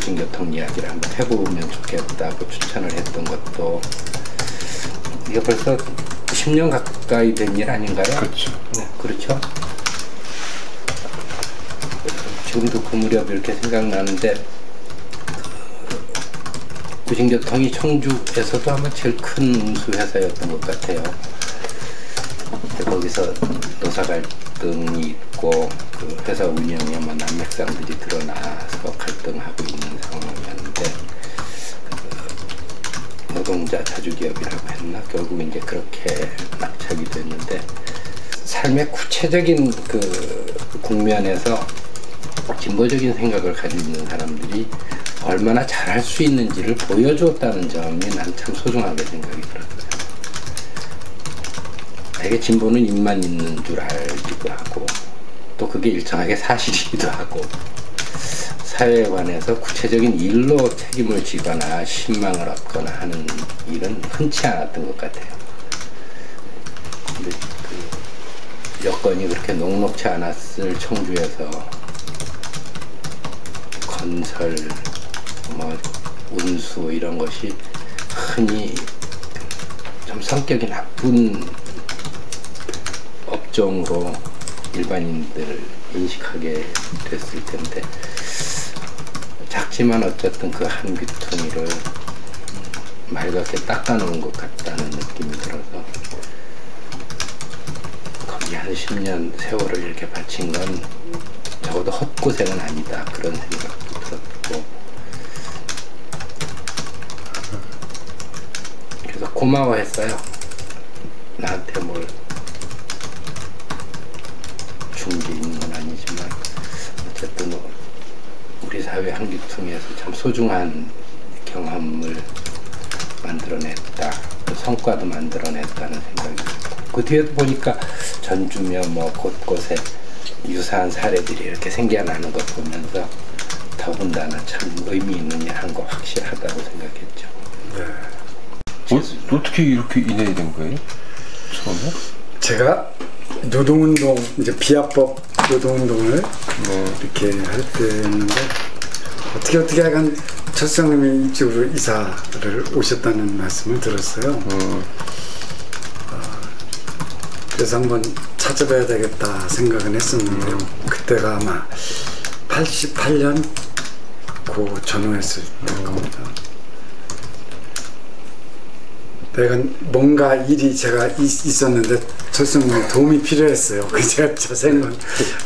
구신교통 이야기를 한번 해보면 좋겠다고 추천을 했던 것도 이게 벌써 10년 가까이 된 일 아닌가요? 그렇죠. 네, 그렇죠. 지금도 그 무렵 이렇게 생각나는데 구신교통이 청주에서도 아마 제일 큰 운수회사였던 것 같아요. 거기서 노사 갈등이 있고 그 회사 운영에 뭐 난맥상들이 드러나서 갈등하고 있는 상황이었는데 노동자 자주기업이라고 했나? 결국 이제 그렇게 낙찰이 됐는데 삶의 구체적인 그 국면에서 진보적인 생각을 가지고 있는 사람들이 얼마나 잘할 수 있는지를 보여주었다는 점이 난 참 소중하게 생각이 들었어요. 되게 진보는 입만 있는 줄 알기도 하고 또 그게 일정하게 사실이기도 하고 사회에 관해서 구체적인 일로 책임을 지거나 신망을 얻거나 하는 일은 흔치 않았던 것 같아요. 근데 그 여건이 그렇게 녹록치 않았을 청주에서 건설, 뭐 운수 이런 것이 흔히 좀 성격이 나쁜 업종으로 일반인들 인식하게 됐을 텐데 작지만 어쨌든 그 한 귀퉁이를 맑게 닦아놓은 것 같다는 느낌이 들어서 거기 한 10년 세월을 이렇게 바친 건 적어도 헛고생은 아니다 그런 생각도 들었고 그래서 고마워했어요. 나한테 뭘 준 게 있는 건 아니지만 어쨌든 우리 사회 한 귀퉁이에서 참 소중한 경험을 만들어냈다. 또 성과도 만들어냈다는 생각이 들고 그 뒤에도 보니까 전주며 뭐 곳곳에 유사한 사례들이 이렇게 생겨나는 것 보면서 더군다나 참 의미 있는 일 한 거 확실하다고 생각했죠. 네. 어떻게 이렇게 인연이 된 거예요? 처음에? 제가 노동운동, 이제 비합법 노동운동을 이렇게 할 때였는데 어떻게 하여간 철성님이 이쪽으로 이사를 오셨다는 말씀을 들었어요. 그래서 한번 찾아봐야 되겠다 생각은 했었는데요. 그때가 아마 88년 고 전후했을 때일 겁니다. 내가 뭔가 일이 제가 있었는데 철성님의 도움이 필요했어요. 그 제가 자세한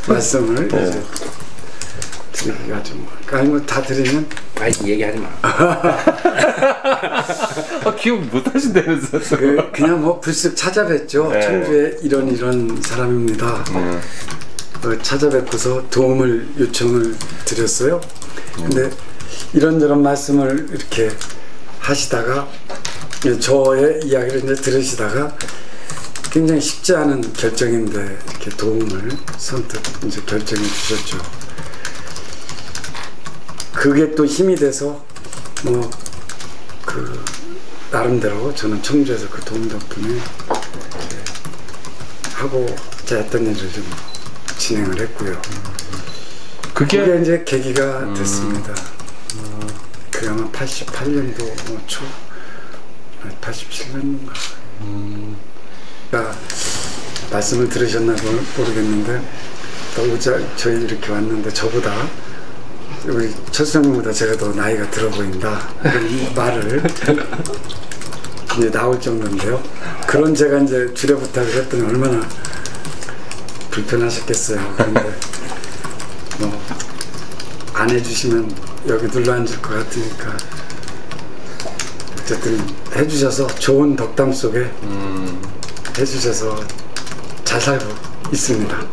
말씀을 이제 드리기가 좀 아니 뭐 다 드리면 아이 얘기하지 마. 기억 못 하신다면서. 그냥 뭐 불쑥 찾아뵀죠. 네. 청주에 이런 사람입니다. 찾아뵙고서 도움을 요청을 드렸어요. 근데 이런저런 말씀을 이렇게 하시다가 저의 이야기를 이제 들으시다가 굉장히 쉽지 않은 결정인데 이렇게 도움을 선뜻 이제 결정해 주셨죠. 그게 또 힘이 돼서 뭐 그 나름대로 저는 청주에서 그 도움 덕분에 하고자 했던 일을 좀 진행을 했고요. 그게 이제 계기가 됐습니다. 그게 아마 88년도 초 87년인가 말씀을 들으셨나 모르겠는데 또 저희 이렇게 왔는데 저보다 우리 철수님보다 제가 더 나이가 들어 보인다 이런 말을 이제 나올 정도인데요. 그런 제가 이제 주례 부탁을 했더니 얼마나 불편하셨겠어요. 그런데 뭐 안 해주시면 여기 눌러 앉을 것 같으니까 어쨌든 해주셔서 좋은 덕담 속에 해주셔서 잘 살고 있습니다.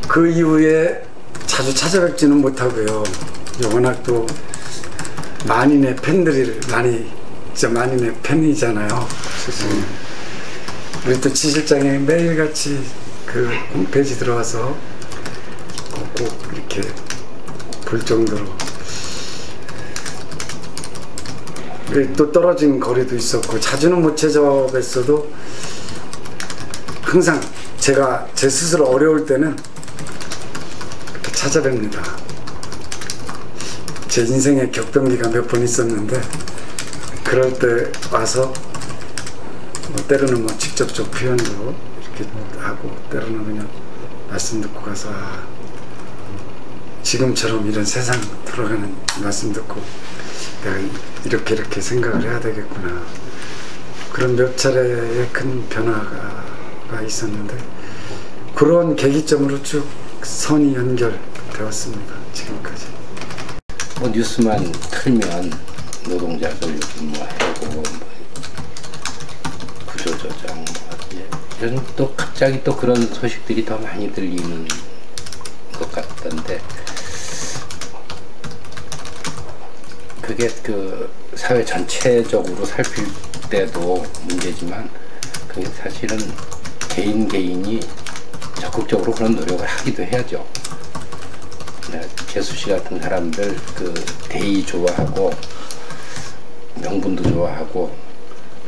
그 이후에 자주 찾아뵙지는 못하고요. 워낙 또 만인의 팬들이 진짜 만인의 팬이잖아요. 우리 또 지실장이 매일같이 그 홈페이지 들어와서 꼭 이렇게 볼 정도로 또 떨어진 거리도 있었고 자주는 못 찾아뵀어도 항상 제가 제 스스로 어려울 때는 이렇게 찾아뵙니다. 제 인생의 격변기가 몇 번 있었는데 그럴 때 와서 뭐 때로는 뭐 직접적 표현도 이렇게 하고 때로는 그냥 말씀 듣고 가서 지금처럼 이런 세상 돌아가는 말씀 듣고 내가 이렇게 생각을 해야 되겠구나. 그런 몇 차례의 큰 변화가 있었는데 그런 계기점으로 쭉 선이 연결되었습니다. 지금까지. 뭐 뉴스만 틀면 노동자들 요즘 뭐 해고 뭐 구조조정 뭐 이런 또 갑자기 또 그런 소식들이 더 많이 들리는 것 같던데 그게 그 사회 전체적으로 살필 때도 문제지만 그게 사실은 개인이 적극적으로 그런 노력을 하기도 해야죠. 재수 씨 같은 사람들 그 대의 좋아하고 명분도 좋아하고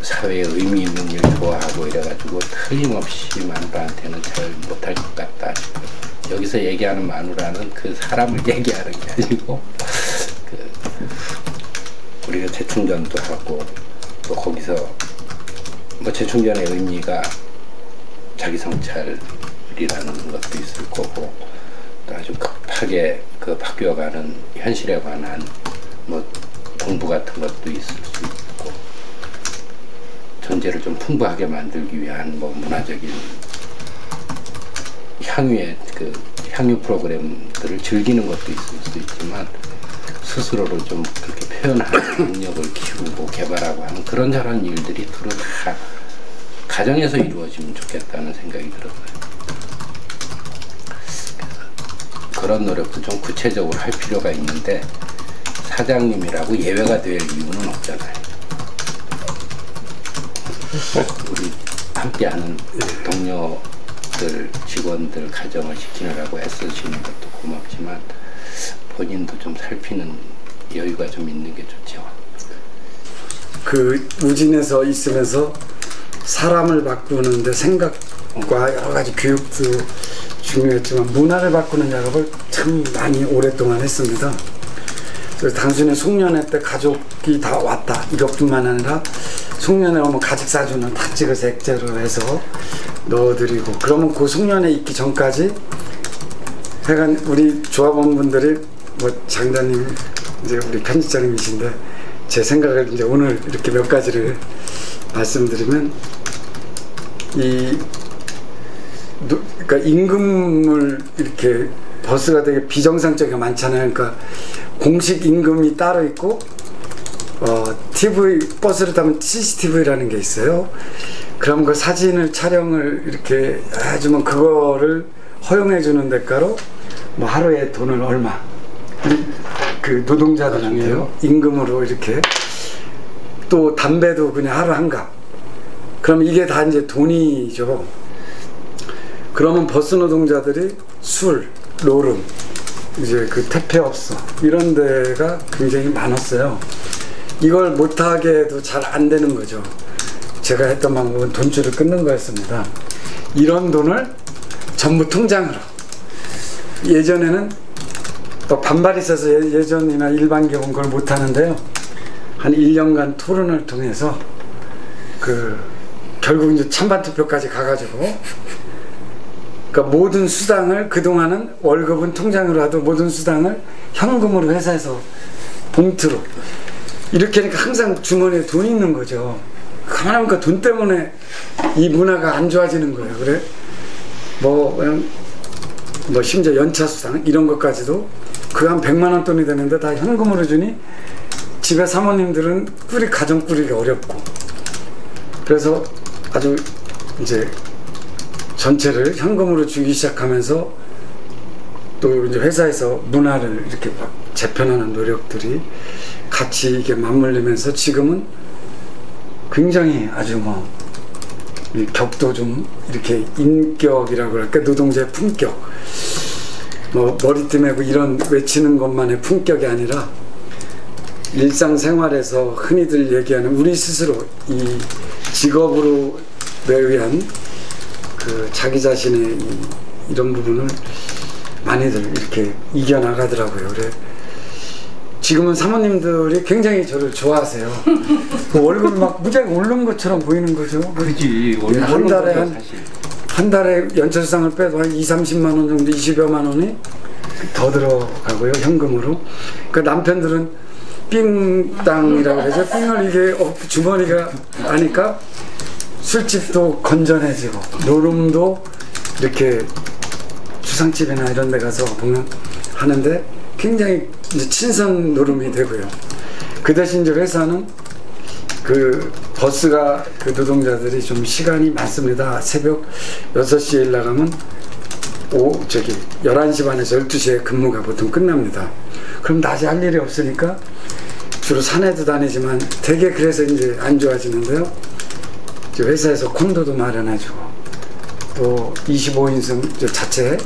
사회에 의미 있는 일 좋아하고 이래가지고 틀림없이 마누라한테는 잘 못할 것 같다 싶어요. 여기서 얘기하는 마누라는 그 사람을 얘기하는 게 아니고 우리가 재충전도 하고 또 거기서 뭐 재충전의 의미가 자기 성찰이라는 것도 있을 거고 또 아주 급하게 그 바뀌어가는 현실에 관한 뭐 공부 같은 것도 있을 수 있고 존재를 좀 풍부하게 만들기 위한 뭐 문화적인 향유의 그 향유 프로그램들을 즐기는 것도 있을 수 있지만 스스로를 좀 그렇게 표현하는 능력을 키우고 개발하고 하는 그런 저런 일들이 두루 다 가정에서 이루어지면 좋겠다는 생각이 들었어요. 그런 노력도 좀 구체적으로 할 필요가 있는데 사장님이라고 예외가 될 이유는 없잖아요. 우리 함께하는 동료들, 직원들 가정을 지키느라고 애쓰시는 것도 고맙지만 본인도 좀 살피는 여유가 좀 있는 게 좋죠. 그 우진에서 있으면서 사람을 바꾸는데 생각과 여러 가지 교육도 중요했지만 문화를 바꾸는 작업을 참 많이 오랫동안 했습니다. 그래서 단순히 송년회 때 가족이 다 왔다 이것뿐만 아니라 송년회 오면 가직 사주는 다 찍어서 액자로 해서 넣어드리고 그러면 그 송년회 있기 전까지 하여간 우리 조합원분들이 뭐 장자님 이제 우리 편집장님이신데 제 생각을 이제 오늘 이렇게 몇 가지를 말씀드리면 그러니까 임금을 이렇게 버스가 되게 비정상적이가 많잖아요. 그러니까 공식 임금이 따로 있고 TV 버스를 타면 CCTV라는 게 있어요. 그럼 그 사진을 촬영을 이렇게 해주면 그거를 허용해 주는 대가로 뭐 하루에 돈을 얼마 그 노동자들한테요 임금으로 이렇게 또 담배도 그냥 하루 한 갑. 그럼 이게 다 이제 돈이죠. 그러면 버스 노동자들이 술, 노름, 이제 그 택배업소 이런 데가 굉장히 많았어요. 이걸 못하게 해도 잘 안 되는 거죠. 제가 했던 방법은 돈줄을 끊는 거였습니다. 이런 돈을 전부 통장으로. 예전에는 또 반발이 있어서 예전이나 일반 경우는 그걸 못하는데요. 한 1년간 토론을 통해서 결국 이제 찬반 투표까지 가가지고 그러니까 모든 수당을 그동안은 월급은 통장으로 하도 모든 수당을 현금으로 회사에서 봉투로 이렇게 하니까 항상 주머니에 돈이 있는 거죠. 가만히 보니까 돈 때문에 이 문화가 안 좋아지는 거예요. 그래? 뭐 심지어 연차 수당 이런 것까지도 그 한 100만 원 돈이 되는데 다 현금으로 주니 집에 사모님들은 가정 꾸리기 어렵고 그래서 아주 이제 전체를 현금으로 주기 시작하면서 또 이제 회사에서 문화를 이렇게 막 재편하는 노력들이 같이 이게 맞물리면서 지금은 굉장히 아주 뭐 격도 좀 이렇게 인격이라고 할까 노동자의 품격 뭐 머리띠 메고 이런 외치는 것만의 품격이 아니라 일상생활에서 흔히들 얘기하는 우리 스스로 이 직업으로 위한 그 자기 자신의 이런 부분을 많이들 이렇게 이겨나가더라고요. 그래 지금은 사모님들이 굉장히 저를 좋아하세요. 그 월급이 막 무지하게 오른 것처럼 보이는 거죠. 그렇지. 한 달에 한 달에 연체수당을 빼도 한 20-30만 원 정도, 20여만 원이 더 들어가고요, 현금으로. 그 남편들은 삥땅이라고 그러죠. 삥을 이게 주머니가 아니까 술집도 건전해지고 노름도 이렇게 주상집이나 이런 데 가서 보면 하는데 굉장히 이제 친선 노름이 되고요. 그 대신 이제 회사는 그 버스가 그 노동자들이 좀 시간이 많습니다. 새벽 6시에 일 나가면 11시 반에서 12시에 근무가 보통 끝납니다. 그럼 낮에 할 일이 없으니까 주로 산에도 다니지만 되게 그래서 이제 안 좋아지는데요. 이제 회사에서 콘도도 마련해주고 또 25인승 자체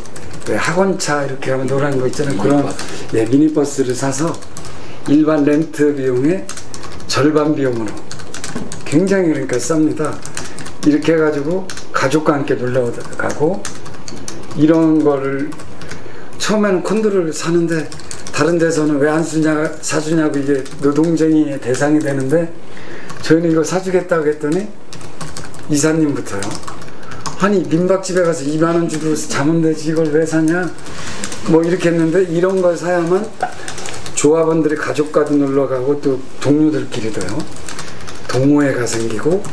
학원차 이렇게 하면 노란 거 있잖아요. 그런 미니버스를 사서 일반 렌트 비용의 절반 비용으로 굉장히 그러니까 쌉니다. 이렇게 해가지고 가족과 함께 놀러 가고 이런 거를 처음에는 콘도를 사는데 다른 데서는 왜 안 사주냐고 이게 노동쟁이의 대상이 되는데 저희는 이거 사주겠다고 했더니 이사님부터요. 아니 민박집에 가서 2만 원 주고 자면 되지 이걸 왜 사냐 뭐 이렇게 했는데 이런 걸 사야만 조합원들이 가족과도 놀러가고 또 동료들끼리도요 동호회가 생기고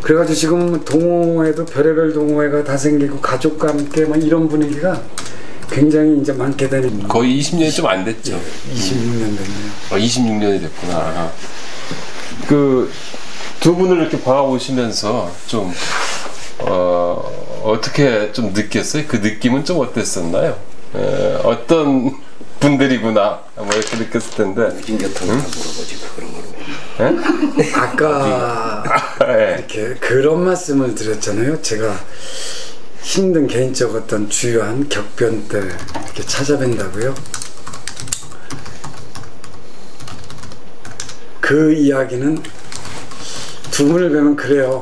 그래가지고 지금은 동호회도 별의별 동호회가 다 생기고 가족과 함께 막 이런 분위기가 굉장히 이제 많게 되는 거의 20년이 좀 안 됐죠. 26년 됐네요. 26년이 됐구나. 그 두 분을 이렇게 봐오시면서 좀 어떻게 좀 느꼈어요? 그 느낌은 좀 어땠었나요? 어떤 분들이구나 뭐 이렇게 느꼈을 텐데. 무진교통을 물어보지 그런 걸로. 아까 이렇게 그런 말씀을 드렸잖아요. 제가 힘든 개인적 어떤 주요한 격변 때 이렇게 찾아뵌다고요. 그 이야기는 두 분을 뵈면 그래요.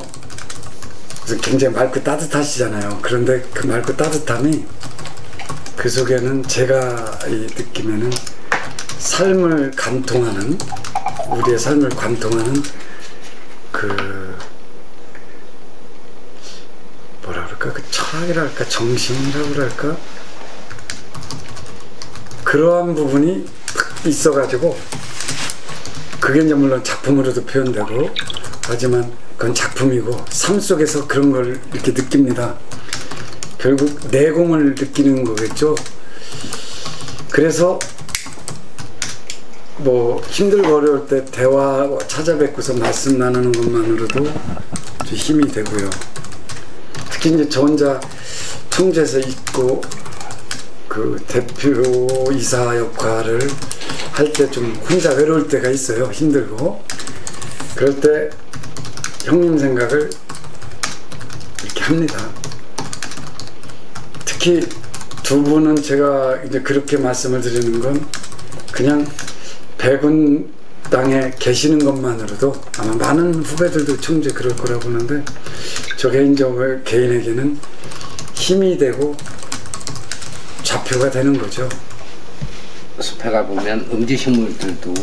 그래서 굉장히 맑고 따뜻하시잖아요. 그런데 그 맑고 따뜻함이 그 속에는 제가 느끼면은 삶을 관통하는 우리의 삶을 관통하는 그 뭐라 그럴까 그 철학이랄까 정신이라고 그럴까 그러한 부분이 있어가지고 그게 이제 물론 작품으로도 표현되고 하지만 그건 작품이고 삶 속에서 그런 걸 이렇게 느낍니다. 결국 내공을 느끼는 거겠죠. 그래서 뭐 힘들고 어려울 때 대화 찾아뵙고서 말씀 나누는 것만으로도 좀 힘이 되고요. 특히 이제 저 혼자 총재에서 있고 그 대표이사 역할을 할 때 좀 혼자 외로울 때가 있어요. 힘들고 그럴 때 형님 생각을 이렇게 합니다. 특히 두 분은 제가 이제 그렇게 말씀을 드리는 건 그냥 백운 땅에 계시는 것만으로도 아마 많은 후배들도 총재 그럴 거라고 보는데 저 개인적으로 개인에게는 힘이 되고 좌표가 되는 거죠. 숲에 가보면 음지식물들도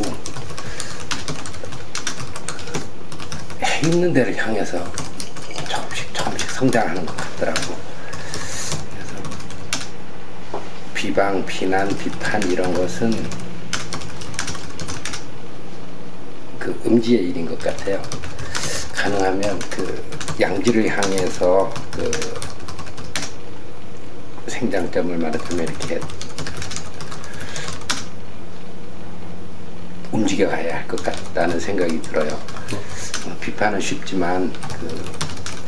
해 있는 데를 향해서 조금씩 성장하는 것 같더라고. 그래서 비방, 비난, 비판 이런 것은 그 음지의 일인 것 같아요. 가능하면 그 양지를 향해서 그 생장점을 말하자면 이렇게 움직여 가야 할 것 같다는 생각이 들어요. 비판은 쉽지만 그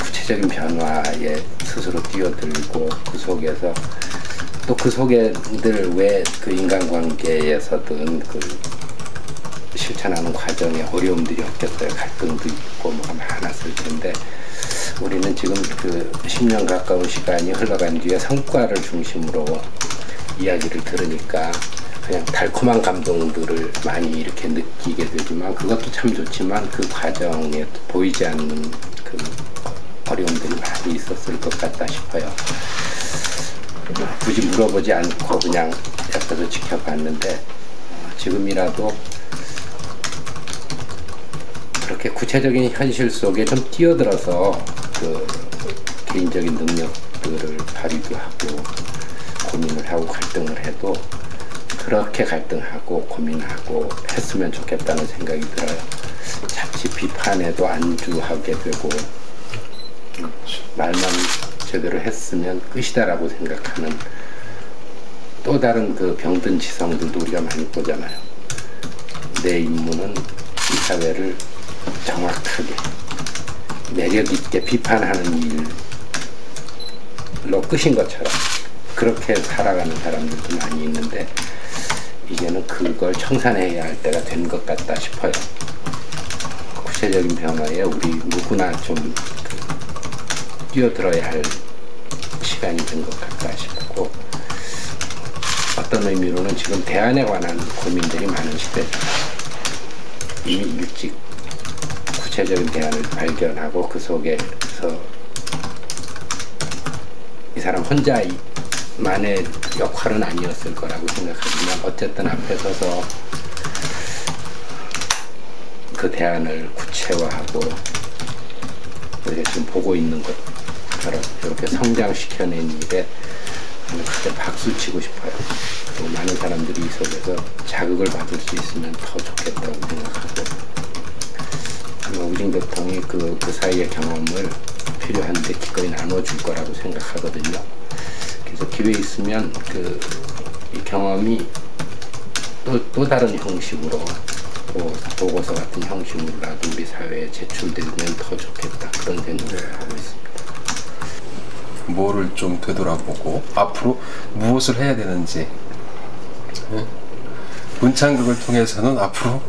구체적인 변화에 스스로 뛰어들고 그 속에서 또 그 속에 늘 왜 그 인간관계에서든 그 실천하는 과정에 어려움들이 없겠어요. 갈등도 있고 뭐가 많았을 텐데 우리는 지금 그 10년 가까운 시간이 흘러간 뒤에 성과를 중심으로 이야기를 들으니까 그냥 달콤한 감동들을 많이 이렇게 느끼게 되지만 그것도 참 좋지만 그 과정에 보이지 않는 그 어려움들이 많이 있었을 것 같다 싶어요. 굳이 물어보지 않고 그냥 옆에서 지켜봤는데 지금이라도 그렇게 구체적인 현실 속에 좀 뛰어들어서 그 개인적인 능력들을 발휘도 하고 고민을 하고 갈등을 해도 그렇게 갈등하고 고민하고 했으면 좋겠다는 생각이 들어요. 자칫 비판에도 안주하게 되고 말만 제대로 했으면 끝이다라고 생각하는 또 다른 그 병든 지성들도 우리가 많이 보잖아요. 내 임무는 이 사회를 정확하게 매력 있게 비판하는 일로 끝인 것처럼 그렇게 살아가는 사람들도 많이 있는데 이제는 그걸 청산해야 할 때가 된 것 같다 싶어요. 구체적인 변화에 우리 누구나 좀 뛰어들어야 할 시간이 된 것 같다 싶고, 어떤 의미로는 지금 대안에 관한 고민들이 많은 시대죠. 이미 일찍 구체적인 대안을 발견하고 그 속에서 이 사람 혼자만의 역할은 아니었을 거라고 생각하지만 어쨌든 앞에 서서 그 대안을 구체화하고 우리가 지금 보고 있는 것처럼 이렇게 성장시켜낸 일에 저는 크게 박수치고 싶어요. 그리고 많은 사람들이 이 속에서 자극을 받을 수 있으면 더 좋겠다고 생각하고, 아마 우징 대통령이 그 사이의 경험을 필요한데 기꺼이 나눠줄 거라고 생각하거든요. 그래서 기회 있으면 이 경험이 또 다른 형식으로 보고서 같은 형식으로라도 우리 사회에 제출되면 더 좋겠다, 그런 생각을 하고 있습니다. 뭐를 좀 되돌아보고 앞으로 무엇을 해야 되는지, 문창극을 통해서는 앞으로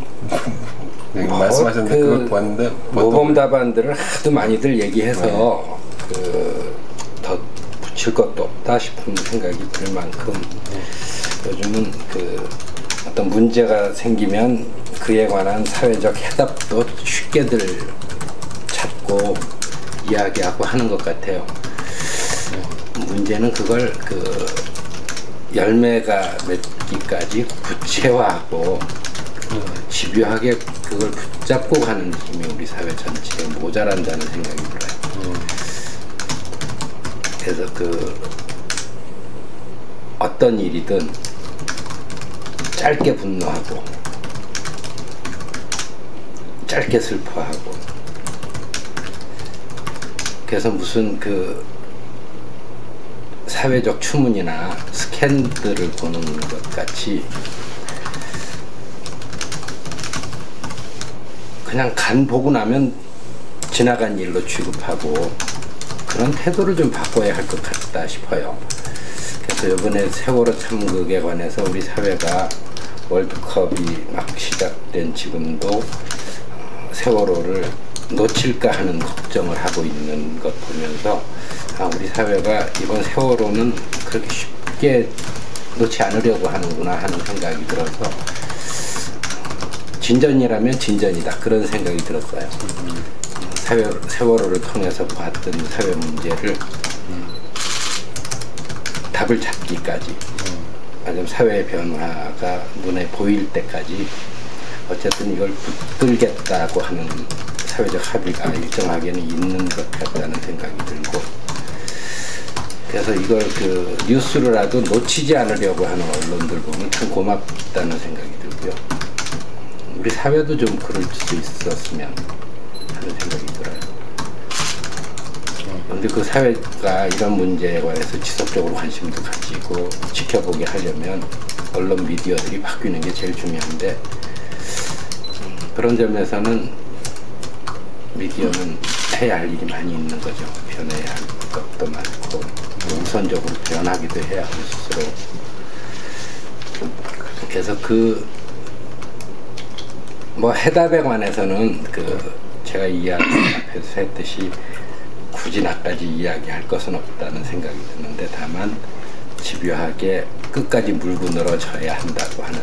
말씀하셨는데 그걸 보았는데 모범 답안들을 하도 많이들 얘기해서 더 붙일 것도 없다 싶은 생각이 들 만큼 요즘은 어떤 문제가 생기면 그에 관한 사회적 해답도 쉽게들 찾고 이야기하고 하는 것 같아요. 문제는 그걸 열매가 맺기까지 구체화하고 집요하게 그걸 붙잡고 가는 힘이 우리 사회 전체에 모자란다는 생각이 들어요. 그래서 어떤 일이든 짧게 분노하고 짧게 슬퍼하고, 그래서 무슨 사회적 추문이나 스캔들을 보는 것 같이 그냥 간 보고 나면 지나간 일로 취급하고 그런 태도를 좀 바꿔야 할 것 같다 싶어요. 그래서 이번에 세월호 참극에 관해서 우리 사회가 월드컵이 막 시작된 지금도 세월호를 놓칠까 하는 걱정을 하고 있는 것 보면서 우리 사회가 이번 세월호는 그렇게 쉽게 놓지 않으려고 하는구나 하는 생각이 들어서 진전이라면 진전이다, 그런 생각이 들었어요. 세월호를 통해서 봤던 사회 문제를 답을 찾기까지, 아니면 사회의 변화가 눈에 보일 때까지 어쨌든 이걸 붙들겠다고 하는 사회적 합의가 일정하게는 있는 것 같다는 생각이 들고, 그래서 이걸 뉴스로라도 놓치지 않으려고 하는 언론들 보면 참 고맙다는 생각이 들고요. 우리 사회도 좀 그럴 수 있었으면 하는 생각이 들어요. 그런데 그 사회가 이런 문제에 관해서 지속적으로 관심도 가지고 지켜보게 하려면 언론 미디어들이 바뀌는 게 제일 중요한데, 그런 점에서는 미디어는 해야 할 일이 많이 있는 거죠. 변해야 할 것도 많고 우선적으로 변하기도 해야 하고 스스로. 그래서 해답에 관해서는 제가 이야기 앞에서 했듯이 굳이 나까지 이야기할 것은 없다는 생각이 드는데, 다만 집요하게 끝까지 물고 늘어져야 한다고 하는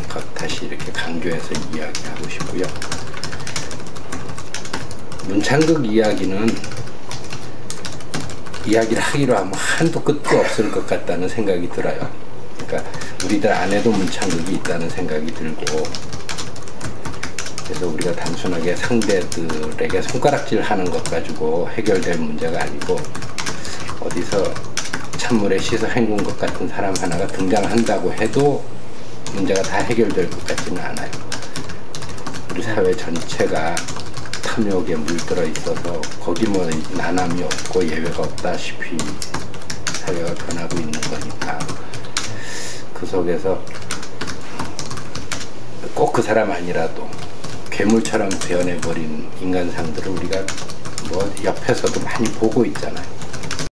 것 다시 이렇게 강조해서 이야기하고 싶고요. 문창극 이야기는 이야기를 하기로 하면 한도 끝도 없을 것 같다는 생각이 들어요. 그러니까 우리들 안에도 문창극이 있다는 생각이 들고, 그래서 우리가 단순하게 상대들에게 손가락질 하는 것 가지고 해결될 문제가 아니고, 어디서 찬물에 씻어 헹군 것 같은 사람 하나가 등장한다고 해도 문제가 다 해결될 것 같지는 않아요. 우리 사회 전체가 탐욕에 물들어 있어서 거기 뭐 나남이 없고 예외가 없다시피 사회가 변하고 있는 거니까, 그 속에서 꼭 그 사람 아니라도 괴물처럼 변해버린 인간상들을 우리가 뭐 옆에서도 많이 보고 있잖아요.